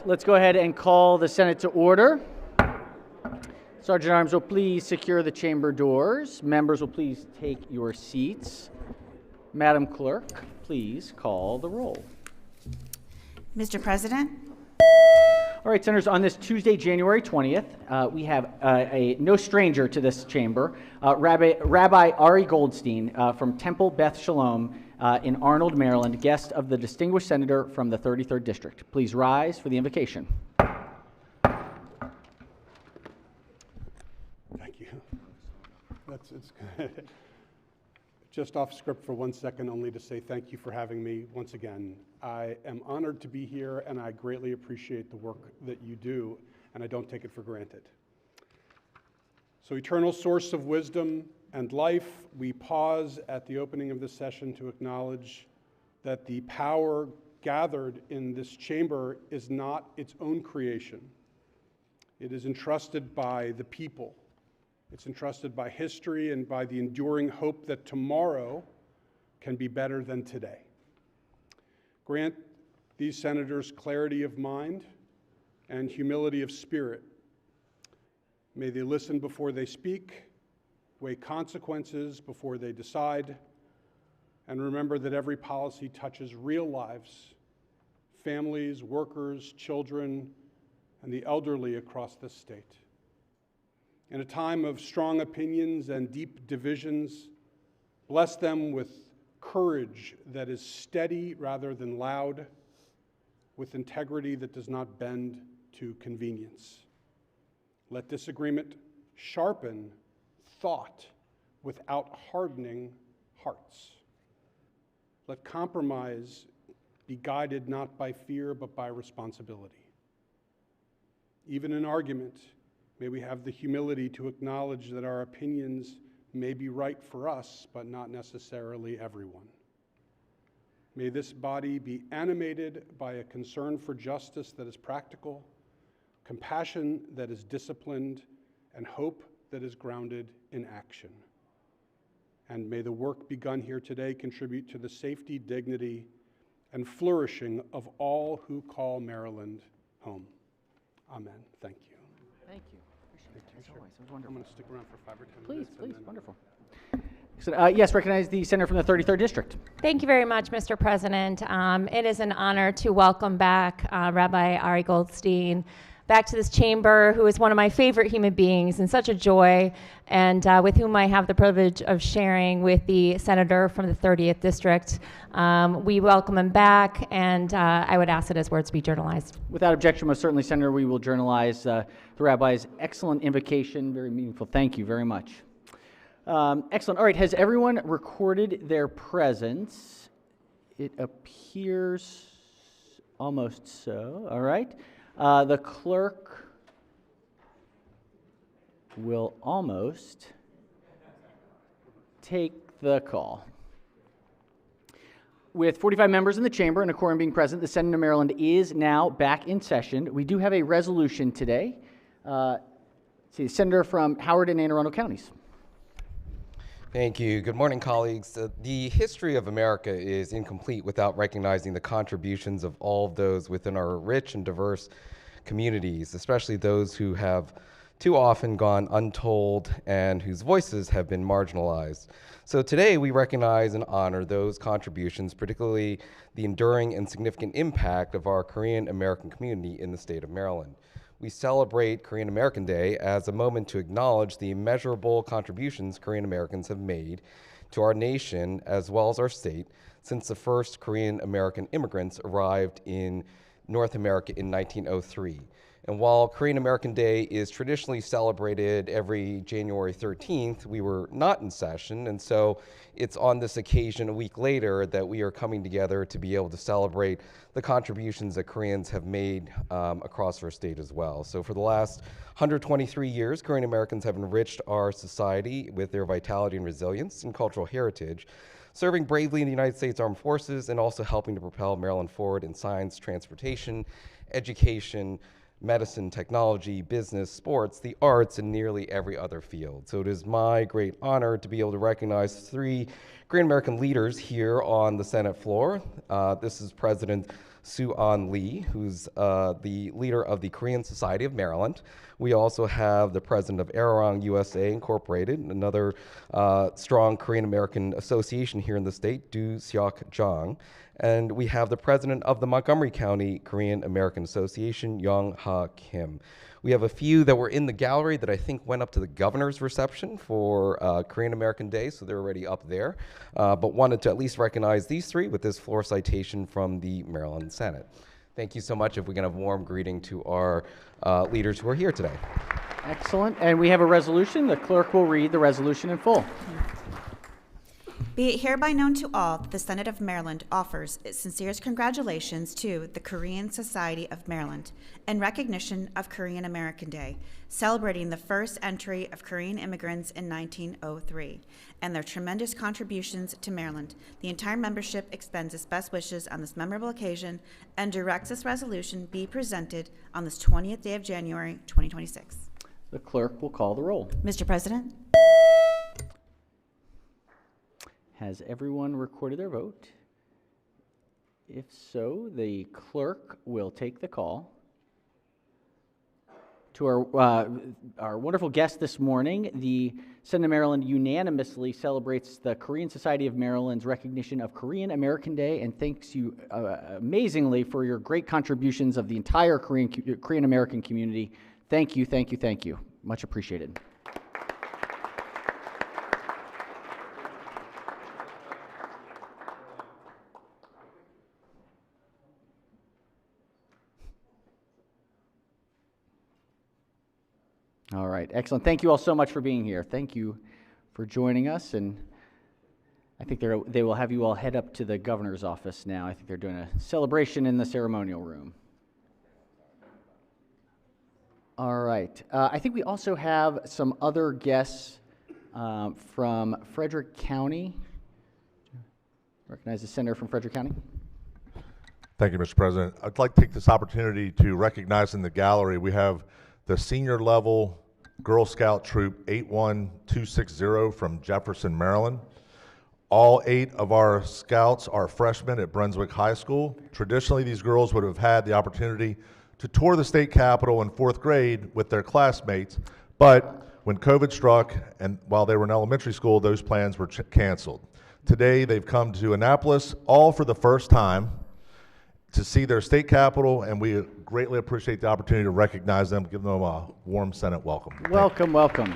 Let's go ahead and call the Senate to order. Sergeant Arms will please secure the chamber doors. Members will please take your seats. Madam Clerk, please call the roll. Mr. President. All right, Senators, on this Tuesday, January 20th, we have no stranger to this chamber, Rabbi Ari Goldstein from Temple Beth Shalom in Arnold, Maryland, guest of the distinguished senator from the 33rd District. Please rise for the invocation. Thank you. It's just off script for 1 second, only to say thank you for having me once again. I am honored to be here, and I greatly appreciate the work that you do, and I don't take it for granted. So, eternal source of wisdom and life, we pause at the opening of this session to acknowledge that the power gathered in this chamber is not its own creation. It is entrusted by the people. It's entrusted by history and by the enduring hope that tomorrow can be better than today. Grant these senators clarity of mind and humility of spirit. May they listen before they speak, weigh consequences before they decide, and remember that every policy touches real lives, families, workers, children, and the elderly across this state. In a time of strong opinions and deep divisions, bless them with courage that is steady rather than loud, with integrity that does not bend to convenience. Let disagreement sharpen thought without hardening hearts. Let compromise be guided not by fear but by responsibility. Even in argument, may we have the humility to acknowledge that our opinions may be right for us, but not necessarily everyone. May this body be animated by a concern for justice that is practical, compassion that is disciplined, and hope that is grounded in action. And may the work begun here today contribute to the safety, dignity, and flourishing of all who call Maryland home. Amen. Thank you. Thank you. Appreciate it. As always, it was wonderful. I'm going to stick around for 5 or 10 Please, minutes. wonderful. So, yes, recognize the senator from the 33rd District. Thank you very much, Mr. President. It is an honor to welcome back Rabbi Ari Goldstein back to this chamber, who is one of my favorite human beings and such a joy, and with whom I have the privilege of sharing with the senator from the 30th District. We welcome him back, and I would ask that his words be journalized. Without objection, most certainly, Senator, we will journalize the rabbi's excellent invocation. Very meaningful. Thank you very much. Excellent. All right, has everyone recorded their presence? It appears almost so. All right. The clerk will almost take the call. With 45 members in the chamber and a quorum being present, the Senate of Maryland is now back in session. We do have a resolution today. The senator from Howard and Anne Arundel counties. Thank you. Good morning, colleagues. The history of America is incomplete without recognizing the contributions of all of those within our rich and diverse communities, especially those who have too often gone untold and whose voices have been marginalized. So today we recognize and honor those contributions, particularly the enduring and significant impact of our Korean American community in the state of Maryland. We celebrate Korean American Day as a moment to acknowledge the immeasurable contributions Korean Americans have made to our nation as well as our state since the first Korean American immigrants arrived in North America in 1903. And while Korean American Day is traditionally celebrated every January 13th, we were not in session, and so it's on this occasion a week later that we are coming together to be able to celebrate the contributions that Koreans have made across our state as well. So for the last 123 years, Korean Americans have enriched our society with their vitality and resilience and cultural heritage, serving bravely in the United States Armed Forces and also helping to propel Maryland forward in science, transportation, education, medicine, technology, business, sports, the arts, and nearly every other field. So it is my great honor to be able to recognize 3 Korean American leaders here on the Senate floor. This is President Soo-An Lee, who's the leader of the Korean Society of Maryland. We also have the president of Arirang USA Incorporated, another strong Korean American association here in the state, Do Seok Jang. And we have the president of the Montgomery County Korean American Association, Young Ha Kim. We have a few that were in the gallery that I think went up to the governor's reception for Korean American Day, so they're already up there, but wanted to at least recognize these three with this floor citation from the Maryland Senate. Thank you so much. If we can have a warm greeting to our leaders who are here today. Excellent. And we have a resolution. The clerk will read the resolution in full. Be it hereby known to all that the Senate of Maryland offers its sincerest congratulations to the Korean Society of Maryland in recognition of Korean American Day, celebrating the first entry of Korean immigrants in 1903 and their tremendous contributions to Maryland. The entire membership extends its best wishes on this memorable occasion and directs this resolution be presented on this 20th day of January, 2026. The clerk will call the roll. Mr. President? Has everyone recorded their vote? If so, the clerk will take the call. To our wonderful guest this morning, the Senate of Maryland unanimously celebrates the Korean Society of Maryland's recognition of Korean American Day and thanks you amazingly for your great contributions of the entire Korean American community. Thank you, thank you, thank you. Much appreciated. All right, excellent. Thank you all so much for being here. Thank you for joining us, and I think they will have you all head up to the governor's office now. I think they're doing a celebration in the ceremonial room. All right, I think we also have some other guests from Frederick County. Recognize the senator from Frederick County. Thank you, Mr. President. I'd like to take this opportunity to recognize in the gallery we have the senior level Girl Scout Troop 81260 from Jefferson, Maryland. All 8 of our scouts are freshmen at Brunswick High School. Traditionally, these girls would have had the opportunity to tour the state capitol in 4th grade with their classmates, but when COVID struck and while they were in elementary school, those plans were canceled. Today, they've come to Annapolis all for the first time to see their state capitol, and we greatly appreciate the opportunity to recognize them, give them a warm Senate welcome. Welcome, welcome.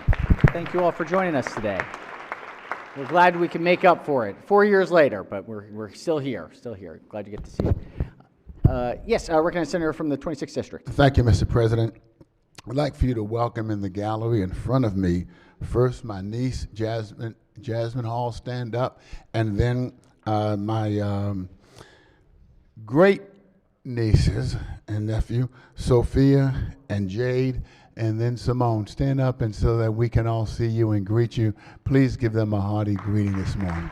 Thank you all for joining us today. We're glad we can make up for it 4 years later, but we're still here, Glad you get to see it. Yes, recognize Senator from the 26th District. Thank you, Mr. President. I'd like for you to welcome in the gallery in front of me, first my niece, Jasmine Hall, stand up, and then my great nieces and nephew, Sophia and Jade, and then Simone. Stand up and so that we can all see you and greet you. Please give them a hearty greeting this morning.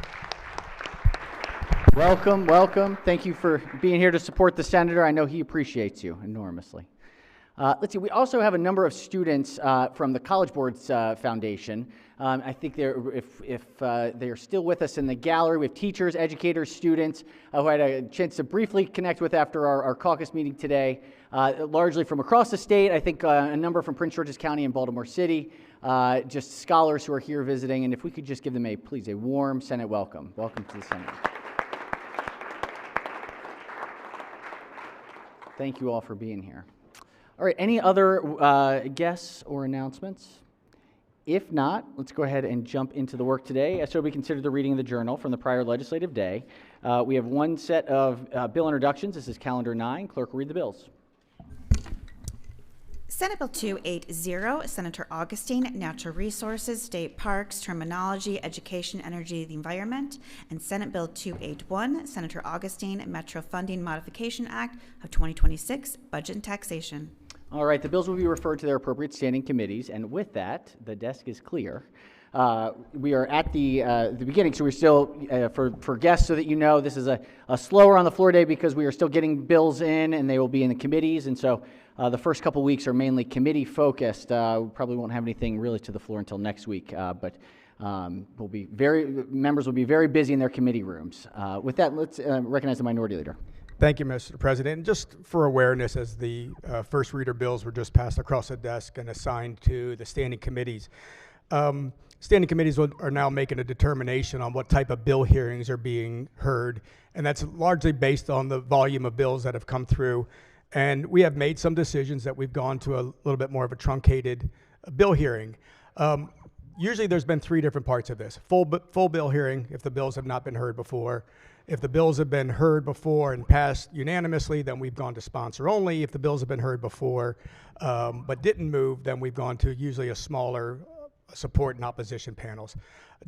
Welcome, welcome. Thank you for being here to support the senator. I know he appreciates you enormously. Let's see, we also have a number of students from the College Boards Foundation. I think if they're still with us in the gallery, we have teachers, educators, students who I had a chance to briefly connect with after our caucus meeting today, largely from across the state. I think a number from Prince George's County and Baltimore City, just scholars who are here visiting, and if we could just give them please a warm Senate welcome. Welcome to the Senate. Thank you all for being here. All right, any other guests or announcements? If not, let's go ahead and jump into the work today. So we consider the reading of the journal from the prior legislative day. We have one set of bill introductions. This is calendar 9. Clerk will read the bills. Senate Bill 280, Senator Augustine, Natural Resources, State Parks, Terminology, Education, Energy, the Environment, and Senate Bill 281, Senator Augustine, Metro Funding Modification Act of 2026, Budget and Taxation. All right, the bills will be referred to their appropriate standing committees, and with that, the desk is clear. We are at the beginning, so we're still, for guests so that you know, this is a slower on the floor day because we are still getting bills in and they will be in the committees, and so the first couple weeks are mainly committee focused. We probably won't have anything really to the floor until next week, but members will be very busy in their committee rooms. With that, let's recognize the minority leader. Thank you, Mr. President. And just for awareness, as the first reader bills were just passed across the desk and assigned to the standing committees, standing committees are now making a determination on what type of bill hearings are being heard, and that's largely based on the volume of bills that have come through. And we have made some decisions that we've gone to a little bit more of a truncated bill hearing. Usually there's been three different parts of this. Full bill hearing if the bills have not been heard before. If the bills have been heard before and passed unanimously, then we've gone to sponsor only. If the bills have been heard before but didn't move, then we've gone to usually a smaller support and opposition panels.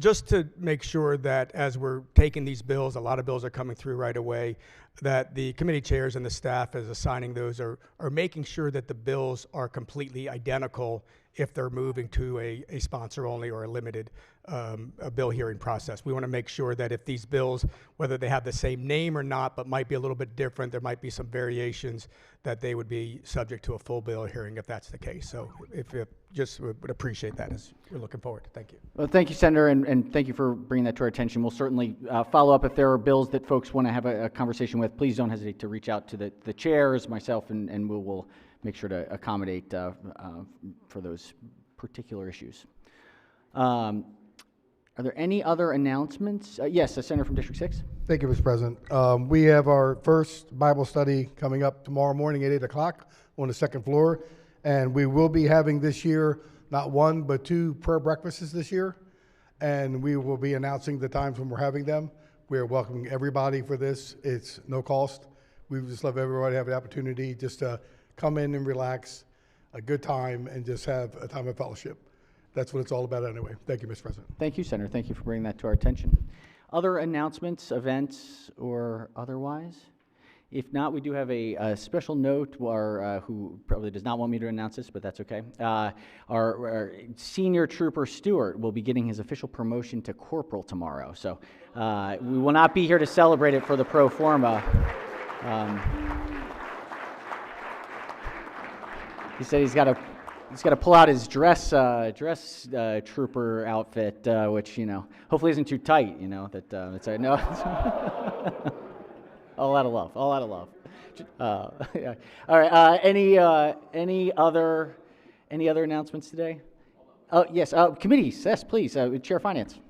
Just to make sure that as we're taking these bills, a lot of bills are coming through right away, that the committee chairs and the staff as assigning those are making sure that the bills are completely identical if they're moving to a sponsor only or a limited a bill hearing process. We want to make sure that if these bills, whether they have the same name or not, but might be a little bit different, there might be some variations, that they would be subject to a full bill hearing if that's the case. So if just would appreciate that as we're looking forward. Thank you. Well, thank you, Senator, and thank you for bringing that to our attention. We'll certainly follow up if there are bills that folks want to have a conversation with. Please don't hesitate to reach out to the chairs, myself, and we will make sure to accommodate for those particular issues. Are there any other announcements? Yes, a senator from District 6. Thank you, Mr. President. We have our first Bible study coming up tomorrow morning at 8 o'clock on the second floor. And we will be having this year not one, but 2 prayer breakfasts this year. And we will be announcing the times when we're having them. We are welcoming everybody for this. It's no cost. We would just love everybody to have the opportunity just to come in and relax, a good time, and just have a time of fellowship. That's what it's all about anyway. Thank you, Mr. President. Thank you, Senator. Thank you for bringing that to our attention. Other announcements, events, or otherwise? If not, we do have a special note, who probably does not want me to announce this, but that's okay. Our senior trooper, Stuart, will be getting his official promotion to corporal tomorrow. So we will not be here to celebrate it for the pro forma. He said he's got to pull out his dress trooper outfit, which, hopefully isn't too tight, that's no. All out of love, all out of love. Yeah. All right, any other announcements today? Oh, yes, committees, yes, please, Chair of Finance.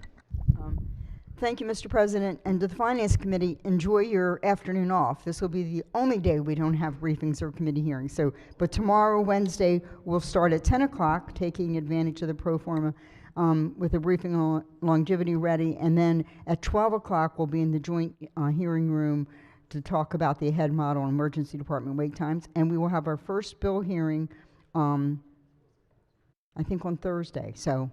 Thank you, Mr. President, and to the Finance Committee, enjoy your afternoon off. This will be the only day we don't have briefings or committee hearings. But tomorrow, Wednesday, we'll start at 10 o'clock, taking advantage of the pro forma with a briefing on longevity ready, and then at 12 o'clock, we'll be in the joint hearing room to talk about the AHEAD model and emergency department wait times, and we will have our first bill hearing, I think on Thursday. So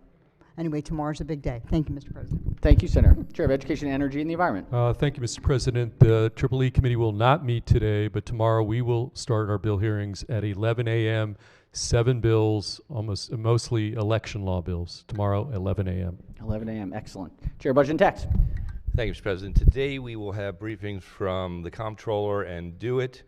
anyway, tomorrow's a big day. Thank you, Mr. President. Thank you, Senator. Chair of Education, Energy, and the Environment. Thank you, Mr. President. The EEE committee will not meet today, but tomorrow we will start our bill hearings at 11 a.m. 7 bills, mostly election law bills. Tomorrow, 11 a.m. 11 a.m. Excellent. Chair of Budget and Tax. Thank you, Mr. President. Today we will have briefings from the Comptroller and DeWitt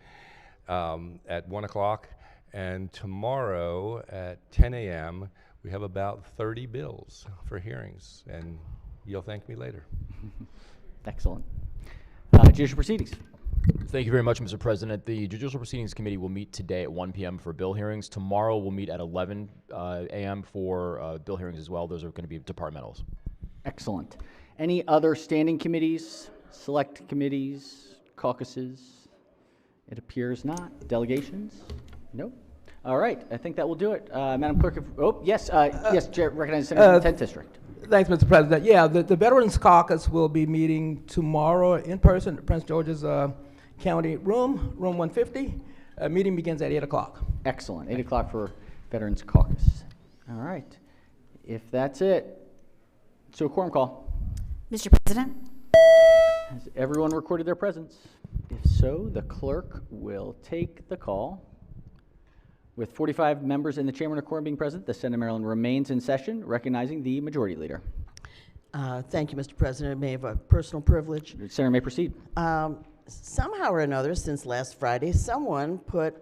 at 1 o'clock, and tomorrow at 10 a.m. we have about 30 bills for hearings, and you'll thank me later. Excellent. Judicial Proceedings. Thank you very much, Mr. President. The Judicial Proceedings Committee will meet today at 1 p.m. for bill hearings. Tomorrow we'll meet at 11 a.m. for bill hearings as well. Those are going to be departmentals. Excellent. Any other standing committees, select committees, caucuses? It appears not. Delegations? Nope. All right. I think that will do it. Madam Clerk, yes, Chair, recognize the Senator from the 10th District. Thanks, Mr. President. Yeah, the Veterans Caucus will be meeting tomorrow in person at Prince George's County room 150. Meeting begins at 8 o'clock. Excellent. 8 o'clock for Veterans Caucus. All right. If that's it, so a quorum call. Mr. President? Has everyone recorded their presence? If so, the clerk will take the call. With 45 members in the chamber and a quorum being present, the Senate of Maryland remains in session, recognizing the majority leader. Thank you, Mr. President. May I have a personal privilege? Senator may proceed. Somehow or another, since last Friday, someone put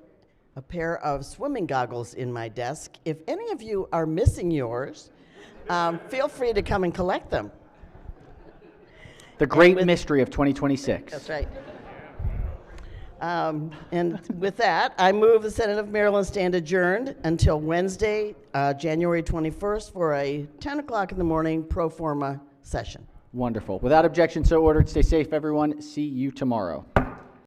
a pair of swimming goggles in my desk. If any of you are missing yours, feel free to come and collect them. The great mystery of 2026. That's right. And with that, I move the Senate of Maryland stand adjourned until Wednesday, January 21st for a 10 o'clock in the morning pro forma session. Wonderful. Without objection, so ordered. Stay safe, everyone. See you tomorrow.